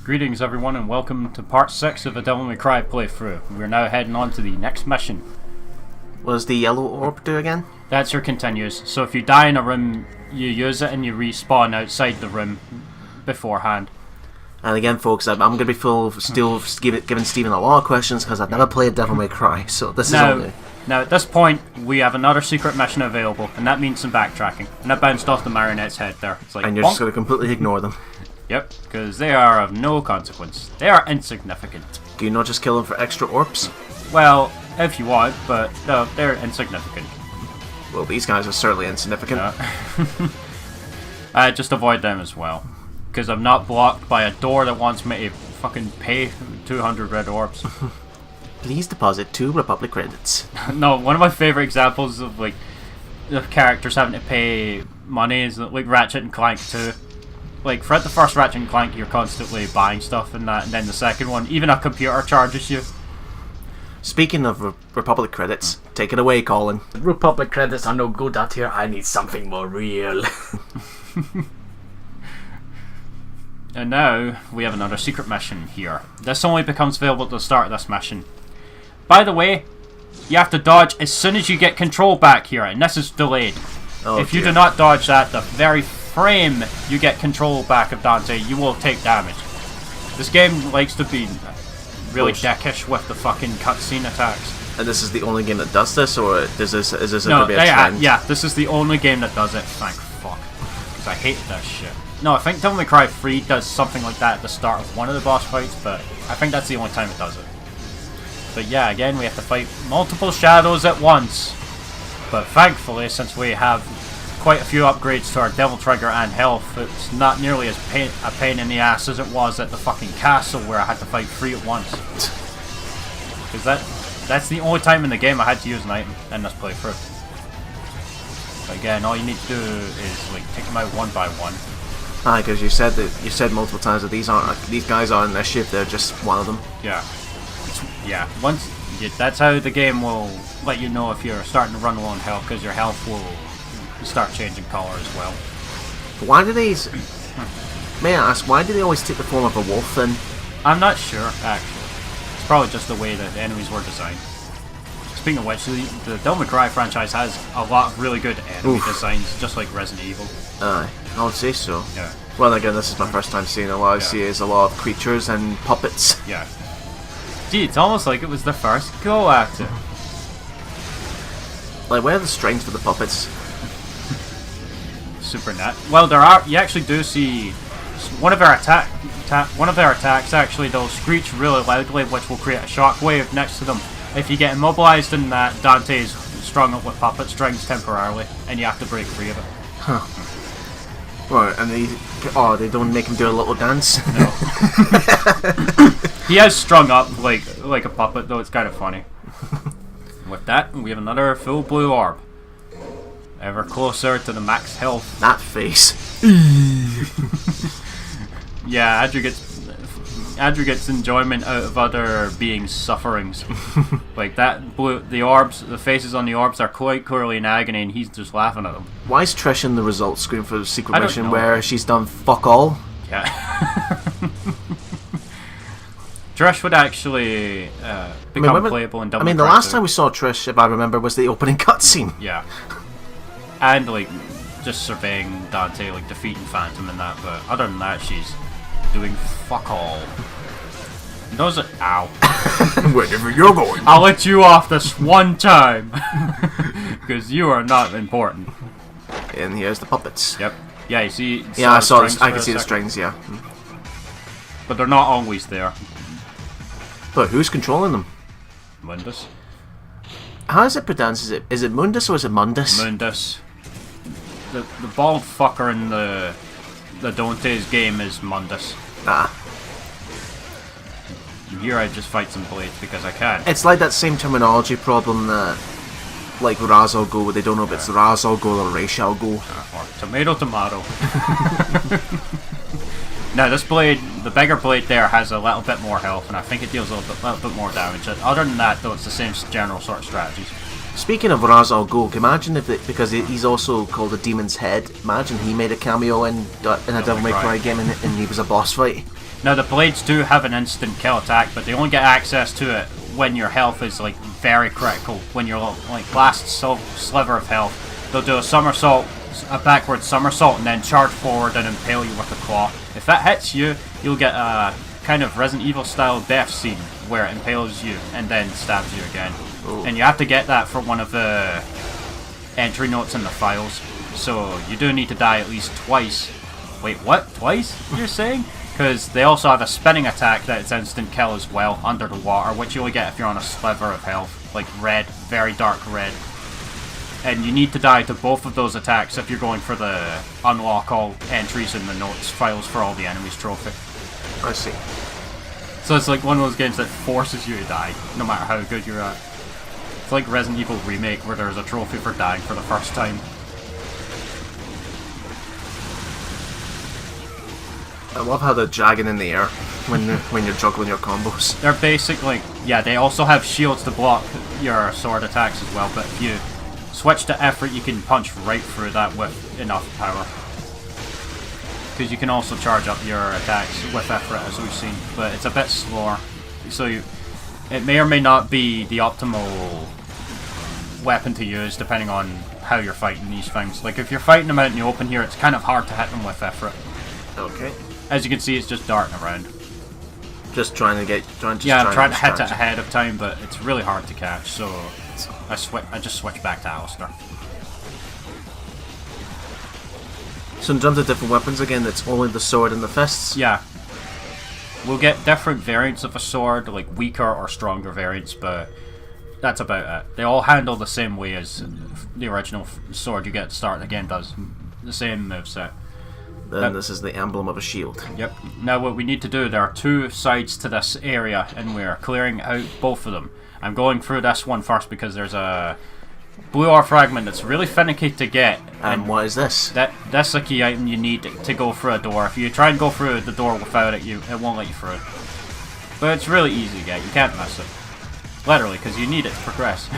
Greetings everyone and welcome to part 6 of a Devil May Cry playthrough. We're now heading on to the next mission. What does the yellow orb do again? That's your continues. So if you die in a room, you use it and you respawn outside the room beforehand. And again, folks, I'm going to be still giving Stephen a lot of questions because I've never played Devil May Cry, so this is all new. Now at this point, we have another secret mission available, and that means some backtracking. And that bounced off the marionette's head there. It's like, and you're bonk. just going to completely ignore them. Yep, because they are of no consequence. They are insignificant. Do you not just kill them for extra orbs? Well, if you want, but no, they're insignificant. Well, these guys are certainly insignificant. Just avoid them as well. Because I'm not blocked by a door that wants me to fucking pay 200 red orbs. Please deposit 2 Republic credits. No, one of my favorite examples of like the characters having to pay money is like Ratchet and Clank 2. Like, for the first Ratchet and Clank, you're constantly buying stuff and that, and then the second one, even a computer charges you. Speaking of Republic credits, take it away, Colin. Republic credits are no good out here. I need something more real. And now, we have another secret mission here. This only becomes available at the start of this mission. By the way, you have to dodge as soon as you get control back here, and this is delayed. Oh, if you do not dodge that, the very frame you get control back of Dante, you will take damage. This game likes to be really dickish with the fucking cutscene attacks. And this is the only game that does this, or is this a No, trend? yeah, this is the only game that does it, thank fuck. Because I hate that shit. No, I think Devil May Cry 3 does something like that at the start of one of the boss fights, but I think that's the only time it does it. But yeah, again, we have to fight multiple shadows at once. But thankfully, since we have quite a few upgrades to our Devil Trigger and health, it's not nearly as a pain in the ass as it was at the fucking castle where I had to fight 3 at once. Because that's the only time in the game I had to use an item in this playthrough. But again, all you need to do is like take them out one by one. Because you said multiple times that these guys aren't an issue if they're just one of them. Yeah. That's how the game will let you know if you're starting to run low on health, because your health will start changing color as well. Why do these? May I ask, why do they always take the form of a wolf then? I'm not sure, actually. It's probably just the way that the enemies were designed. Speaking of which, the Devil May Cry franchise has a lot of really good enemy designs, just like Resident Evil. I would say so. Yeah. Well, again, this is my first time seeing it. What I see is a lot of creatures and puppets. Yeah. Gee, it's almost like it was the first go at it. Like, where are the strings for the puppets? Super net. Well, you actually do see one of their attacks actually they'll screech really loudly, which will create a shockwave next to them. If you get immobilized in that, Dante's strung up with puppet strings temporarily, and you have to break free of it. Huh. Right, and they don't make him do a little dance? No. He has strung up like a puppet, though it's kind of funny. With that, we have another full blue orb. Ever closer to the max health. That face. Yeah, Andrew gets enjoyment out of other beings' sufferings. Like that blue, the faces on the orbs are quite clearly in agony, and he's just laughing at them. Why is Trish in the results screen for the secret mission know. where she's done fuck all? Yeah. Trish would actually become playable in Devil May Cry the last 2. time we saw Trish, if I remember, was the opening cutscene. Yeah. And like just surveying Dante, like defeating Phantom and that, but other than that she's doing fuck all. Those are ow. Wherever you're going. I'll let you off this one time. Because you are not important. And here's the puppets. Yep. Yeah, you see. Yeah, I saw this. I can see the strings, yeah. But they're not always there. But who's controlling them? Mundus. How is it pronounced? Is it Mundus or is it Mundus? Mundus. The bald fucker in the Dante's game is Mundus. Ah. And here I just fight some blades because I can. It's like that same terminology problem that, like Raz Al Ghul, where they don't know if it's Raz Al Ghul or Ra's al Ghul. Or tomato. Now this blade, the bigger blade there, has a little bit more health, and I think it deals a little bit more damage. Other than that, though, it's the same general sort of strategies. Speaking of Raz Al Ghul, imagine if because he's also called a Demon's Head, imagine he made a cameo in a Devil May Cry game and he was a boss fight. Now the blades do have an instant kill attack, but they only get access to it when your health is like very critical. When you're like last sliver of health, they'll do a somersault, a backward somersault, and then charge forward and impale you with a claw. If that hits you, you'll get a kind of Resident Evil style death scene where it impales you and then stabs you again. Ooh. And you have to get that for one of the entry notes in the files. So you do need to die at least twice. Wait, what? Twice? You're saying? Because they also have a spinning attack that it's instant kill as well, under the water, which you only get if you're on a sliver of health. Like red, very dark red. And you need to die to both of those attacks if you're going for the unlock all entries in the notes files for all the enemies trophy. I see. So it's like one of those games that forces you to die, no matter how good you're at. It's like Resident Evil Remake, where there's a trophy for dying for the first time. I love how they're dragging in the air when you're juggling your combos. They're basically, yeah, they also have shields to block your sword attacks as well, but if you switch to effort, you can punch right through that with enough power. Because you can also charge up your attacks with effort, as we've seen, but it's a bit slower. So it may or may not be the optimal weapon to use, depending on how you're fighting these things. Like, if you're fighting them out in the open here, it's kind of hard to hit them with effort. Okay. As you can see, it's just darting around. Just trying to I'm trying to hit it ahead of time, but it's really hard to catch, so I just switch back to Alistair. So in terms of different weapons, again, it's only the sword and the fists? Yeah. We'll get different variants of a sword, like weaker or stronger variants, but that's about it. They all handle the same way as the original sword you get at the start of the game does. The same moveset. Then this is the emblem of a shield. Yep. Now what we need to do, there are two sides to this area, and we're clearing out both of them. I'm going through this one first because there's a blue ore fragment that's really finicky to get. And what is this? That's a key item you need to go through a door. If you try and go through the door without it, it won't let you through it. But it's really easy to get. You can't miss it. Literally, because you need it to progress.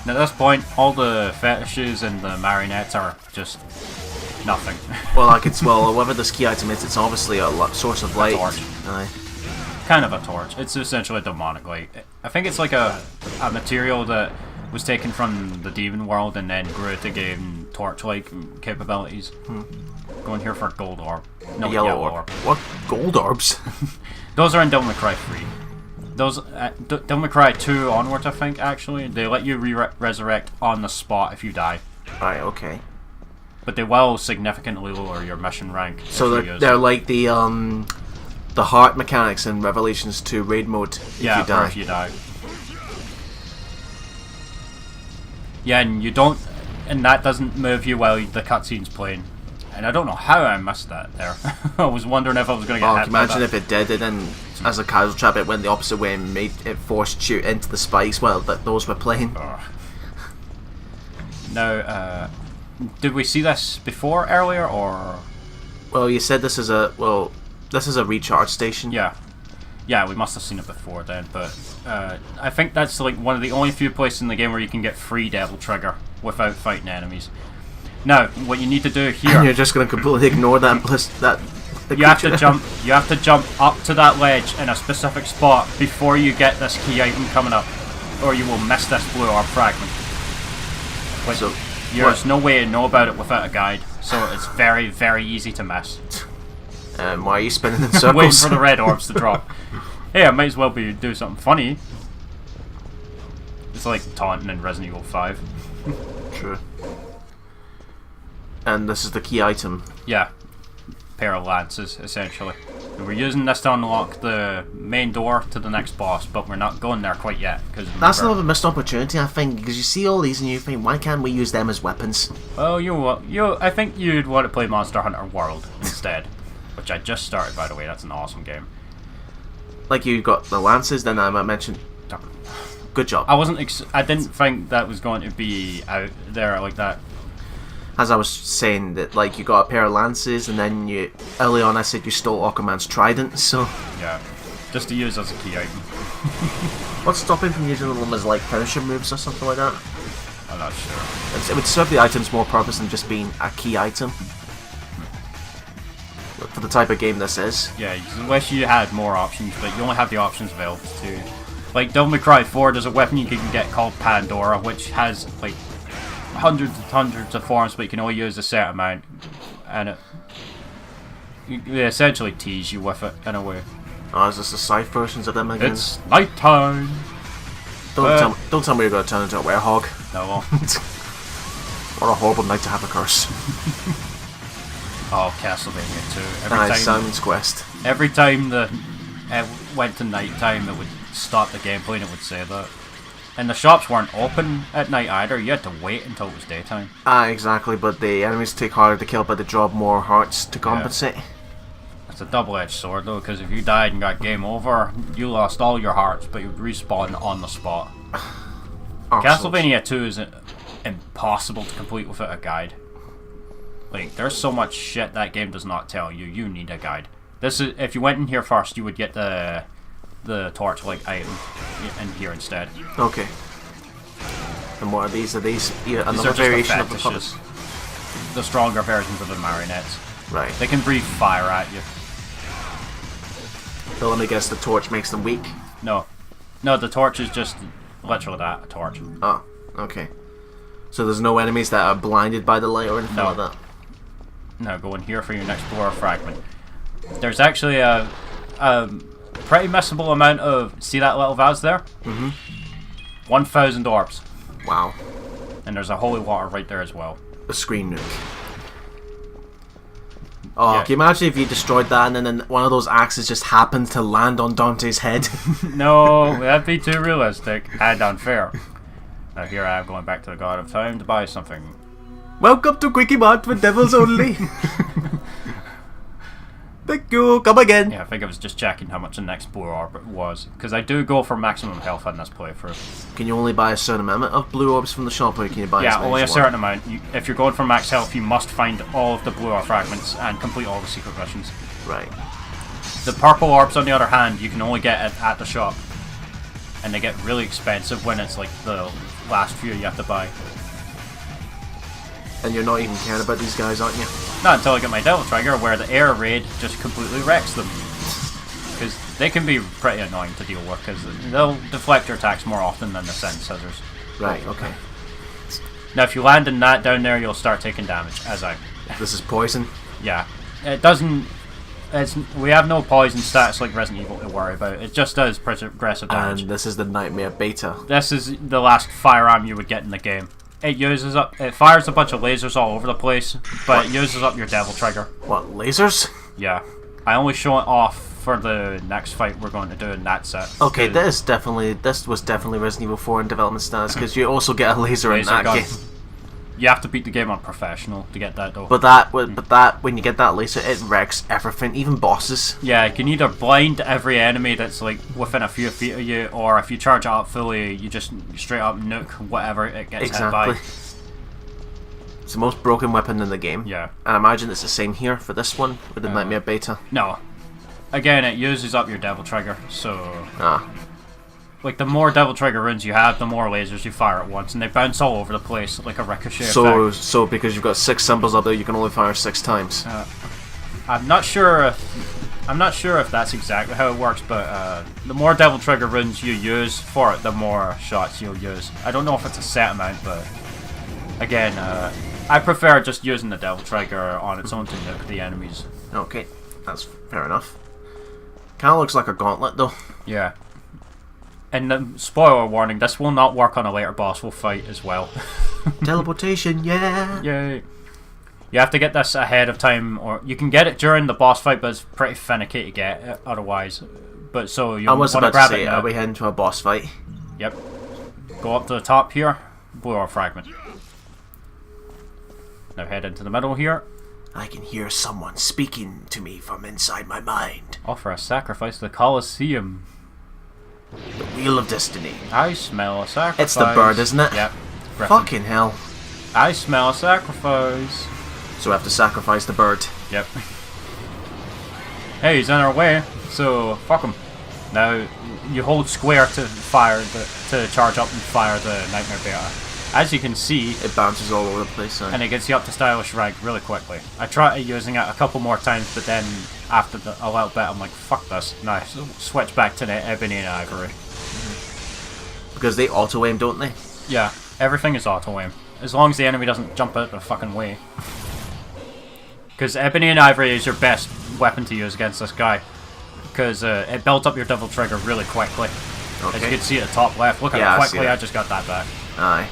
And at this point, all the fetishes and the marionettes are just nothing. Well, whatever this key item is, it's obviously a source of light. A torch. Aye. Kind of a torch. It's essentially a demonic light. I think it's like a material that was taken from the demon world and then grew to gain torch-like capabilities. Going here for gold orb. No, yellow orb. What? Gold orbs? Those are in Devil May Cry 3. Those, Devil May Cry 2 onwards, I think, actually. They let you resurrect on the spot if you die. Right, okay. But they will significantly lower your mission rank. So they're like the heart mechanics in Revelations 2 raid mode if you die. If you die. Yeah, and you don't, and that doesn't move you while the cutscene's playing. And I don't know how I missed that there. I was wondering if I was going to get hit can by imagine that. if it did, and then as a casual trap it went the opposite way and forced you into the spikes while those were playing. Now, did we see this before earlier, or? Well, you said this is a recharge station. Yeah, we must have seen it before then. But I think that's like one of the only few places in the game where you can get free Devil Trigger without fighting enemies. Now, what you need to do here, and you're just going to completely ignore that. You have to jump. You have to jump up to that ledge in a specific spot before you get this key item coming up, or you will miss this blue orb fragment. So, there's no way to know about it without a guide, so it's very, very easy to miss. Why are you spinning in circles? Waiting for the red orbs to drop. Hey, I might as well do something funny. It's like taunting in Resident Evil 5. True. And this is the key item. Yeah. Pair of lances, essentially. And we're using this to unlock the main door to the next boss, but we're not going there quite yet. That's another missed opportunity, I think, because you see all these and you think, why can't we use them as weapons? Well, I think you'd want to play Monster Hunter World instead. Which I just started, by the way. That's an awesome game. Like you got the lances, then I mentioned. Good job. I didn't think that was going to be out there like that. As I was saying, that like you got a pair of lances, and then early on I said you stole Aquaman's trident. So yeah, just to use as a key item. What's stopping from using them as like finisher moves or something like that? I'm not sure. It would serve the items more purpose than just being a key item. for the type of game this is. Yeah, you wish you had more options, but you only have the options available to. Like Devil May Cry 4, there's a weapon you can get called Pandora, which has like hundreds of forms, but you can only use a certain amount, and they essentially tease you with it in a way. Oh, is this the scythe versions of them again? It's nighttime. Don't tell me you're going to turn into a werehog. No. What a horrible night to have a curse. Oh, Castlevania 2. Simon's Quest. Every time it went to nighttime, it would stop the gameplay and it would say that. And the shops weren't open at night either. You had to wait until it was daytime. Exactly, but the enemies take harder to kill, but they drop more hearts to compensate. It's a double-edged sword though, because if you died and got game over, you lost all your hearts, but you would respawn on the spot. Castlevania 2 is impossible to complete without a guide. Like, there's so much shit that game does not tell you. You need a guide. This is if you went in here first, you would get the torch-like item in here instead. Okay. And what are these? Are these another are variation of the fetishes. The stronger versions of the marionettes. Right. They can breathe fire at you. So let me guess, the torch makes them weak? No, the torch is just literally that, a torch. Oh, okay. So there's no enemies that are blinded by the light or anything like that? Now go in here for your next blower fragment. There's actually a pretty missable amount of... See that little vase there? Mm-hmm. 1,000 orbs. Wow. And there's a holy water right there as well. A screen nuke. Oh, Yeah. can you imagine if you destroyed that and then one of those axes just happened to land on Dante's head? No, that'd be too realistic and unfair. Now here I am going back to the God of Time to buy something. Welcome to Quickie Mart with devils only. Thank you, come again. Yeah, I think I was just checking how much the next blue orb was, because I do go for maximum health on this playthrough. Can you only buy a certain amount of blue orbs from the shop, or can you buy as many only a as you want? certain amount. If you're going for max health, you must find all of the blue orb fragments and complete all the secret missions. Right. The purple orbs, on the other hand, you can only get at the shop, and they get really expensive when it's like the last few you have to buy. And you're not even caring about these guys, aren't you? Not until I get my Devil Trigger, where the air raid just completely wrecks them. Because they can be pretty annoying to deal with, because they'll deflect your attacks more often than the Sand Scissors. Right, okay. Now if you land in that down there, you'll start taking damage, as I... This is poison? Yeah. It doesn't... we have no poison stats like Resident Evil to worry about. It just does progressive damage. And this is the Nightmare Beta. This is the last firearm you would get in the game. It fires a bunch of lasers all over the place, but it uses up your Devil Trigger. What, lasers? Yeah. I only show it off for the next fight we're going to do in that set. Okay, this was definitely Resident Evil 4 in development status, because you also get a laser in that gun. game. You have to beat the game on professional to get that though. But that when you get that laser, it wrecks everything, even bosses. Yeah, you can either blind every enemy that's like within a few feet of you, or if you charge it up fully, you just straight up nuke whatever it gets hit by. It's the most broken weapon in the game. Yeah. And I imagine it's the same here for this one, with the Nightmare Beta. No. Again, it uses up your Devil Trigger, so... Ah. Like, the more Devil Trigger runes you have, the more lasers you fire at once, and they bounce all over the place, like a ricochet effect. So because you've got 6 symbols up there, you can only fire 6 times. I'm not sure if that's exactly how it works, but the more Devil Trigger runes you use for it, the more shots you'll use. I don't know if it's a set amount, but... Again, I prefer just using the Devil Trigger on its own to nuke the enemies. Okay, that's fair enough. Kinda looks like a gauntlet, though. Yeah. And spoiler warning, this will not work on a later boss we'll fight as well. Teleportation, yeah! Yay. You have to get this ahead of time, or you can get it during the boss fight, but it's pretty finicky to get it otherwise. But so you want to grab it now. Are we heading to a boss fight? Yep. Go up to the top here, blue orb fragment. Now head into the middle here. I can hear someone speaking to me from inside my mind. Offer a sacrifice to the Colosseum. The Wheel of Destiny. I smell a sacrifice. It's the bird, isn't it? Yep. Griffon. Fucking hell. I smell a sacrifice. So we have to sacrifice the bird. Yep. Hey, he's on our way, so fuck him. Now, you hold square to fire to charge up and fire the Nightmare Beta. as you can see, It bounces all over the place. and it gets you up to stylish rank really quickly. I tried using it a couple more times, but then after a little bit, I'm like, fuck this. No, I switch back to the Ebony and Ivory. Because they auto-aim, don't they? Yeah, everything is auto-aim. As long as the enemy doesn't jump out the fucking way. Because Ebony and Ivory is your best weapon to use against this guy. Because it builds up your double trigger really quickly. Okay. As you can see at the top left, look at Yeah, how I see quickly that. I just got that back. Aye.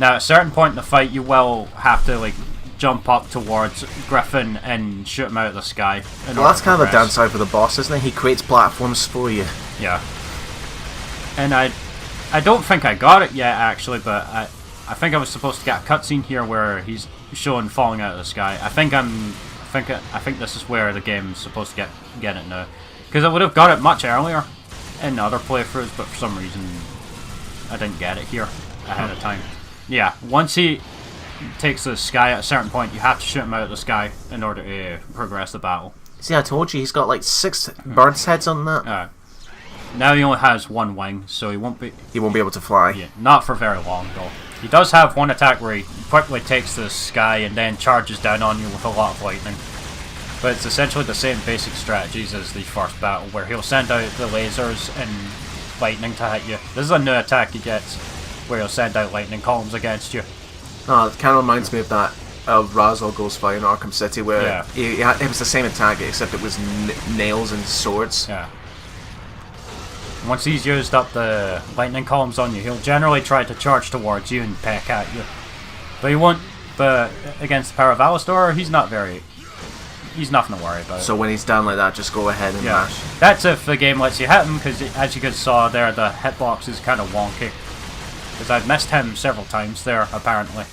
Now, at a certain point in the fight, you will have to like jump up towards Griffon and shoot him out of the sky. Well, that's kind of the downside for the boss, isn't it? He creates platforms for you. Yeah. And I don't think I got it yet, actually, but I think I was supposed to get a cutscene here where he's shown falling out of the sky. I think this is where the game's supposed to get it now, because I would have got it much earlier in other playthroughs, but for some reason I didn't get it here ahead of time. Yeah, once he takes the sky at a certain point, you have to shoot him out of the sky in order to progress the battle. See, I told you, he's got like 6 bird's heads on that. Now he only has one wing, so he won't be able to fly. Yeah, not for very long though. He does have one attack where he quickly takes the sky and then charges down on you with a lot of lightning. But it's essentially the same basic strategies as the first battle, where he'll send out the lasers and lightning to hit you. This is a new attack he gets, where he'll send out lightning columns against you. Oh, it kind of reminds me of that Razal Goes Fly in Arkham City, where Yeah. it was the same attack, except it was nails and swords. Yeah. Once he's used up the lightning columns on you, he'll generally try to charge towards you and peck at you. But he won't. But against the power of Alistar, he's nothing to worry about. So when he's down like that, just go ahead and mash. That's if the game lets you hit him, because as you guys saw there, the hitbox is kind of wonky. Because I've missed him several times there, apparently.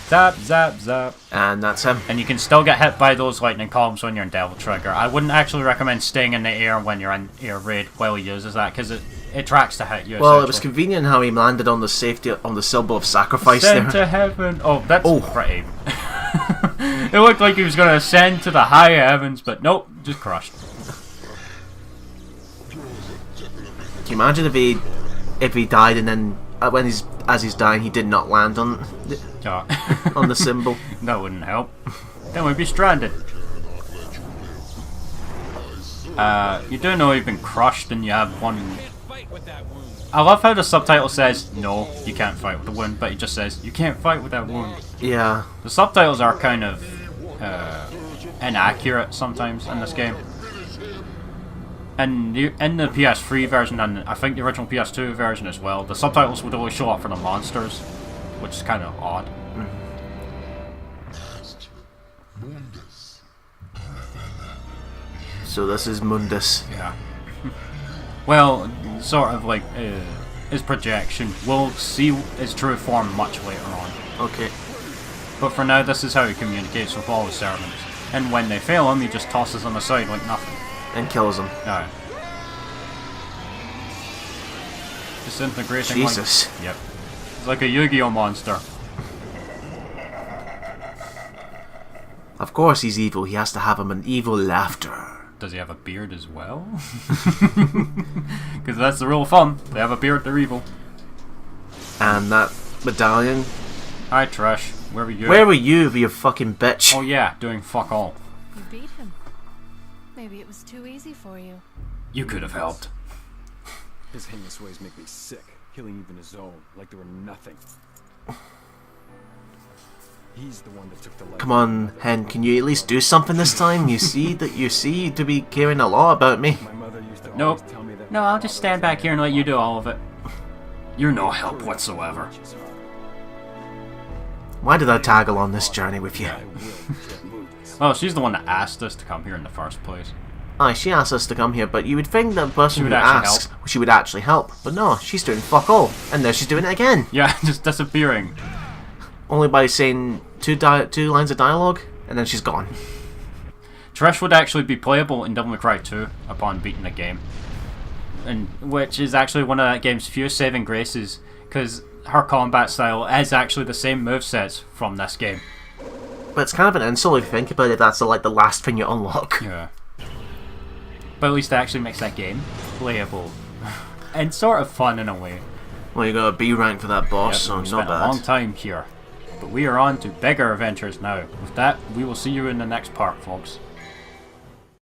Zap, zap, zap. And that's him. And you can still get hit by those lightning columns when you're in Devil Trigger. I wouldn't actually recommend staying in the air when you're in air raid while he uses that, because it tracks to hit you. Well, it was convenient how he landed on the symbol of sacrifice Ascend there. to heaven. Oh, that's pretty. It looked like he was going to ascend to the high heavens, but nope, just crushed. Can you imagine if he died and then as he's dying he did not land on on the symbol? That wouldn't help. Then we'd be stranded. You do know you've been crushed and you have one. I love how the subtitle says, no, you can't fight with the wound, but it just says, you can't fight with that wound. Yeah. The subtitles are kind of inaccurate sometimes in this game. And in the PS3 version, and I think the original PS2 version as well, the subtitles would always show up for the monsters, which is kind of odd. So this is Mundus. Yeah. Well, sort of like his projection. We'll see his true form much later on. Okay. But for now, this is how he communicates with all his servants. And when they fail him, he just tosses them aside like nothing. And kills him. Alright. Disintegrating. Jesus. Yep. It's like a Yu-Gi-Oh monster. Of course he's evil. He has to have him an evil laughter. Does he have a beard as well? Because that's the rule of thumb. They have a beard, they're evil. And that medallion. Hi, Trash. Where were you? Where were you, you fucking bitch? Oh yeah, doing fuck all. You beat him. Maybe it was too easy for you. You could have helped. His heinous ways make me sick, killing even his own, like they were nothing. He's the one that took the life. Come on, Hen, can you at least do something this time? You see to be caring a lot about me. My mother used to Nope. always tell me that. No, I'll just stand back here and let you do all of it. You're no help whatsoever. Why did I tag along this journey with you? Well, she's the one that asked us to come here in the first place. Aye, she asked us to come here, but you would think that the person would who actually asks, she would actually help. But no, she's doing fuck all. And now she's doing it again. Yeah, just disappearing. Only by saying two lines of dialogue, and then she's gone. Trish would actually be playable in Devil May Cry 2 upon beating the game. And which is actually one of that game's few saving graces, because her combat style is actually the same movesets from this game. But it's kind of an insult if you think about it, that's like the last thing you unlock. Yeah. But at least it actually makes that game playable. And sort of fun in a way. Well, you got a B rank for that boss, Yep, so we not spent a bad. long time here. But we are on to bigger adventures now. With that, we will see you in the next part, folks.